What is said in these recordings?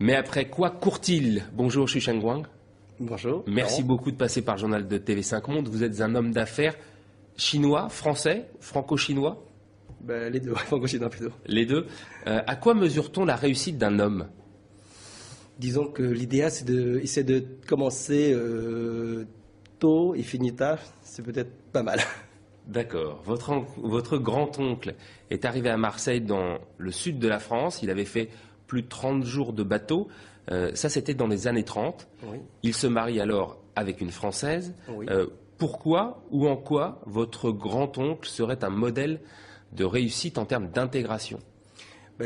Mais après quoi court-il? Bonjour Xu Shengguang. Bonjour. Merci beaucoup de passer par le journal de TV5 Monde. Vous êtes un homme d'affaires chinois, français, franco-chinois? Les deux, franco-chinois plutôt. Les deux. À quoi mesure-t-on la réussite d'un homme? Disons que l'idéal, c'est de commencer tôt et finir tard. C'est peut-être pas mal. D'accord. Votre grand-oncle est arrivé à Marseille dans le sud de la France. Il avait fait plus de 30 jours de bateau. Ça, c'était dans les années 30. Oui. Il se marie alors avec une Française. Oui. Pourquoi ou en quoi votre grand-oncle serait un modèle de réussite en termes d'intégration?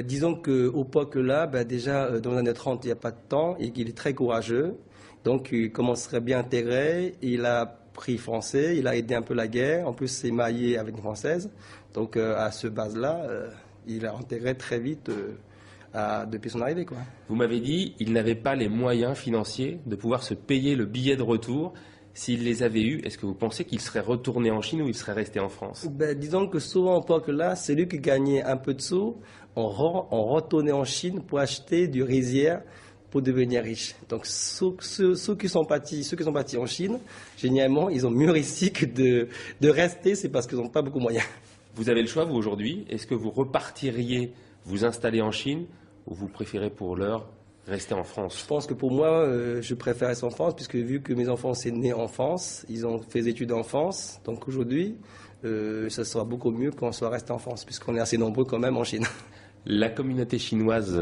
Disons qu'au époque-là, déjà dans les années 30, il n'y a pas de temps et qu'il est très courageux. Donc il commencerait bien intégré. Il a pris français, il a aidé un peu la guerre. En plus, c'est marié avec une Française. Donc à ce base-là, il a intégré très vite depuis son arrivée, quoi. Vous m'avez dit qu'il n'avait pas les moyens financiers de pouvoir se payer le billet de retour. S'il les avait eus, est-ce que vous pensez qu'il serait retourné en Chine ou il serait resté en France? Disons que souvent, à l'époque-là, celui qui gagnait un peu de sous, on retournait en Chine pour acheter du rizière pour devenir riche. Donc ceux qui sont partis en Chine, généralement, ils ont mieux réussi que de rester, c'est parce qu'ils n'ont pas beaucoup de moyens. Vous avez le choix, vous, aujourd'hui. Est-ce que vous repartiriez vous installer en Chine ou vous préférez pour l'heure rester en France? Je pense que pour moi, je préfère rester en France, puisque vu que mes enfants sont nés en France, ils ont fait des études en France. Donc aujourd'hui, ça sera beaucoup mieux qu'on soit resté en France, puisqu'on est assez nombreux quand même en Chine. La communauté chinoise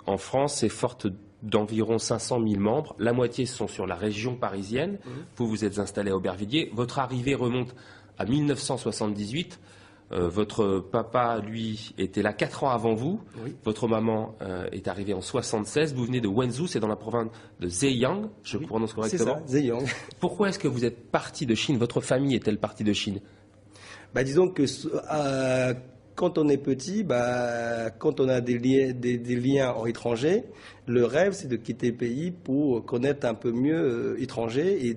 en France est forte d'environ 500 000 membres. La moitié sont sur la région parisienne. Vous vous êtes installé à Aubervilliers. Votre arrivée remonte à 1978. Votre papa, lui, était là 4 ans avant vous. Oui. Votre maman est arrivée en 76. Vous venez de Wenzhou, c'est dans la province de Zhejiang, je prononce correctement. C'est ça, Zhejiang. Pourquoi est-ce que vous êtes parti de Chine? Votre famille est-elle partie de Chine? Disons que quand on est petit, quand on a des liens en étranger, le rêve, c'est de quitter le pays pour connaître un peu mieux étranger et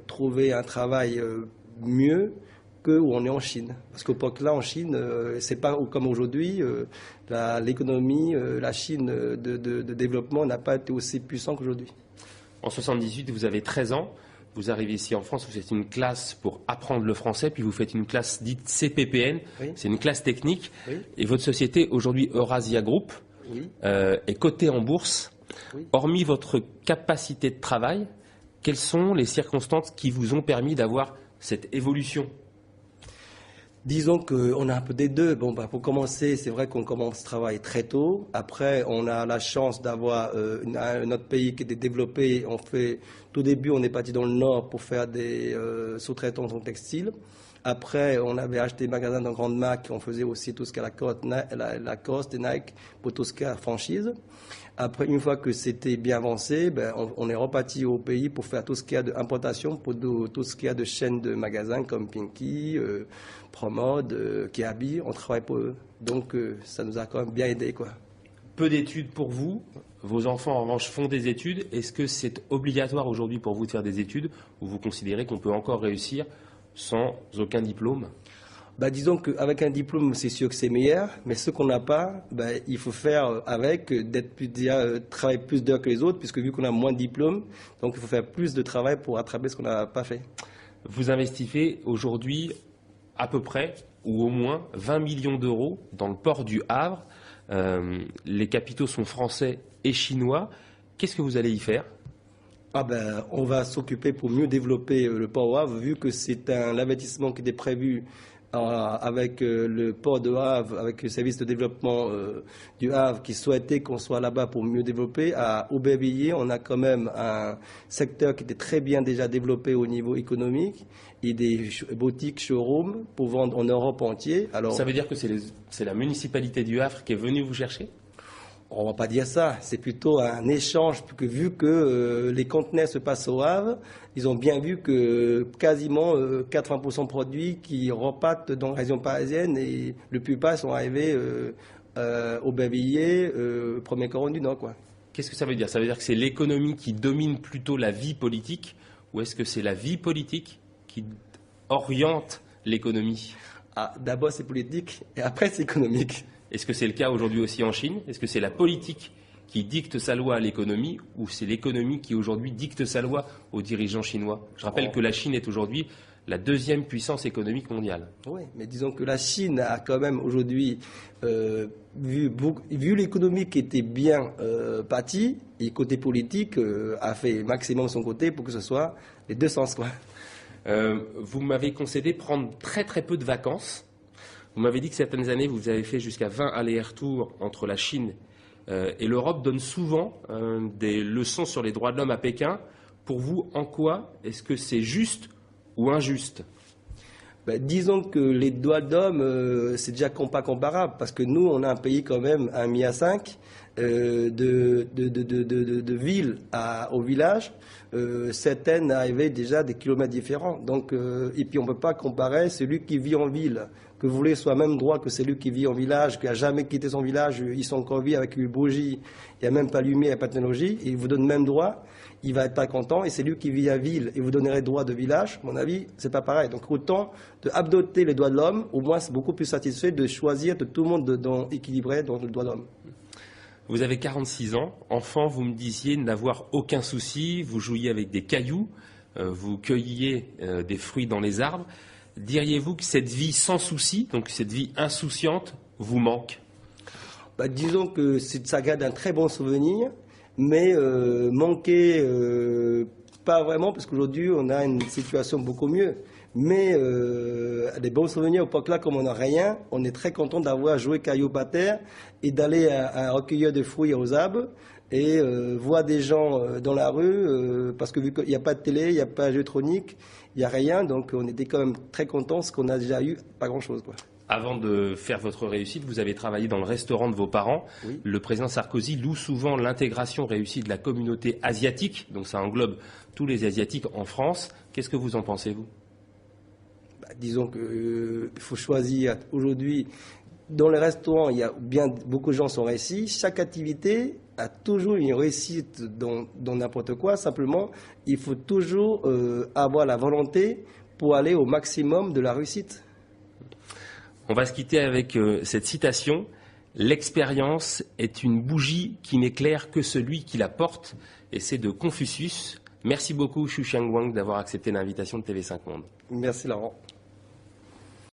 trouver un travail mieux que où on est en Chine. Parce qu'au époque-là, en Chine, c'est pas comme aujourd'hui, l'économie, la Chine de développement n'a pas été aussi puissant qu'aujourd'hui. En 78, vous avez 13 ans. Vous arrivez ici en France, vous faites une classe pour apprendre le français, puis vous faites une classe dite CPPN. Oui. C'est une classe technique. Oui. Et votre société, aujourd'hui Eurasia Group, oui, est cotée en bourse. Oui. Hormis votre capacité de travail, quelles sont les circonstances qui vous ont permis d'avoir cette évolution? Disons qu'on a un peu des deux. Pour commencer, c'est vrai qu'on commence à travailler très tôt. Après, on a la chance d'avoir notre pays qui est développé. Tout début, on est parti dans le nord pour faire des sous-traitants en textile. Après, on avait acheté des magasins dans grande marque. On faisait aussi tout ce qu'est Lacoste et Nike pour tout ce qu'est franchise. Après, une fois que c'était bien avancé, on est reparti au pays pour faire tout ce qu'il y a d'importation, pour tout ce qu'il y a de chaînes de magasins comme Pinky, Promode, Kiabi. On travaille pour eux. Donc, ça nous a quand même bien aidé, quoi. Peu d'études pour vous. Vos enfants, en revanche, font des études. Est-ce que c'est obligatoire aujourd'hui pour vous de faire des études ou vous considérez qu'on peut encore réussir sans aucun diplôme? Disons qu'avec un diplôme, c'est sûr que c'est meilleur, mais ce qu'on n'a pas, il faut faire avec, travailler plus d'heures que les autres, puisque vu qu'on a moins de diplômes, donc il faut faire plus de travail pour rattraper ce qu'on n'a pas fait. Vous investissez aujourd'hui à peu près, ou au moins, 20 millions d'euros dans le port du Havre. Les capitaux sont français et chinois. Qu'est-ce que vous allez y faire? On va s'occuper pour mieux développer le port au Havre, vu que c'est un investissement qui était prévu avec le port de Havre, avec le service de développement du Havre qui souhaitait qu'on soit là-bas pour mieux développer. À Aubervilliers, on a quand même un secteur qui était très bien déjà développé au niveau économique et des boutiques, showrooms pour vendre en Europe entière. Alors, ça veut dire que c'est la municipalité du Havre qui est venue vous chercher? On ne va pas dire ça, c'est plutôt un échange, vu que les conteneurs se passent au Havre, ils ont bien vu que quasiment 80% de produits qui repartent dans la région parisienne et le plupart sont arrivés au Aubervilliers, premier coron du Nord, quoi. Qu'est-ce que ça veut dire? Ça veut dire que c'est l'économie qui domine plutôt la vie politique, ou est-ce que c'est la vie politique qui oriente l'économie? D'abord c'est politique et après c'est économique. Est-ce que c'est le cas aujourd'hui aussi en Chine? Est-ce que c'est la politique qui dicte sa loi à l'économie ou c'est l'économie qui aujourd'hui dicte sa loi aux dirigeants chinois? Je rappelle que la Chine est aujourd'hui la deuxième puissance économique mondiale. Oui, mais disons que la Chine a quand même aujourd'hui, vu l'économie qui était bien bâtie, et côté politique, a fait maximum de son côté pour que ce soit les deux sens, quoi. Vous m'avez concédé prendre très très peu de vacances. Vous m'avez dit que certaines années, vous avez fait jusqu'à 20 allers-retours entre la Chine et l'Europe, donne souvent des leçons sur les droits de l'homme à Pékin. Pour vous, en quoi est-ce que c'est juste ou injuste? Disons que les droits d'homme, c'est déjà pas comparable, parce que nous, on a un pays quand même, 1,5 million de villes au village, certaines arrivaient déjà des kilomètres différents. Donc, et puis on ne peut pas comparer celui qui vit en ville, que vous voulez soit même droit que celui qui vit en village, qui n'a jamais quitté son village, ils sont encore vie avec une bougie, il n'y a même pas lumière, il n'y a pas de technologie, et il vous donne même droit. Il va être pas content, et c'est lui qui vit à ville et vous donnerez droit de village, à mon avis, c'est pas pareil. Donc autant d'adopter les droits de l'homme, au moins c'est beaucoup plus satisfait de choisir de tout le monde équilibré dans le droit de l'homme. Vous avez 46 ans, enfant, vous me disiez n'avoir aucun souci, vous jouiez avec des cailloux, vous cueilliez des fruits dans les arbres. Diriez-vous que cette vie sans souci, donc cette vie insouciante, vous manque? Disons que ça garde un très bon souvenir. Mais manquer, pas vraiment, parce qu'aujourd'hui, on a une situation beaucoup mieux. Mais des bons souvenirs, au époque-là, comme on n'a rien, on est très content d'avoir joué caillou par terre et d'aller à recueillir des fruits aux arbres et voir des gens dans la rue, parce que vu qu'il n'y a pas de télé, il n'y a pas de jeu électronique, il n'y a rien, donc on était quand même très contents, ce qu'on a déjà eu, pas grand-chose, quoi. Avant de faire votre réussite, vous avez travaillé dans le restaurant de vos parents. Oui. Le président Sarkozy loue souvent l'intégration réussie de la communauté asiatique, donc ça englobe tous les Asiatiques en France. Qu'est-ce que vous en pensez, vous? Disons qu'il faut choisir. Aujourd'hui, dans les restaurants, il y a beaucoup de gens sont réussis. Chaque activité a toujours une réussite dans n'importe quoi. Simplement, il faut toujours avoir la volonté pour aller au maximum de la réussite. On va se quitter avec cette citation. L'expérience est une bougie qui n'éclaire que celui qui la porte. Et c'est de Confucius. Merci beaucoup, Xu Xiangwang, d'avoir accepté l'invitation de TV5 Monde. Merci, Laurent.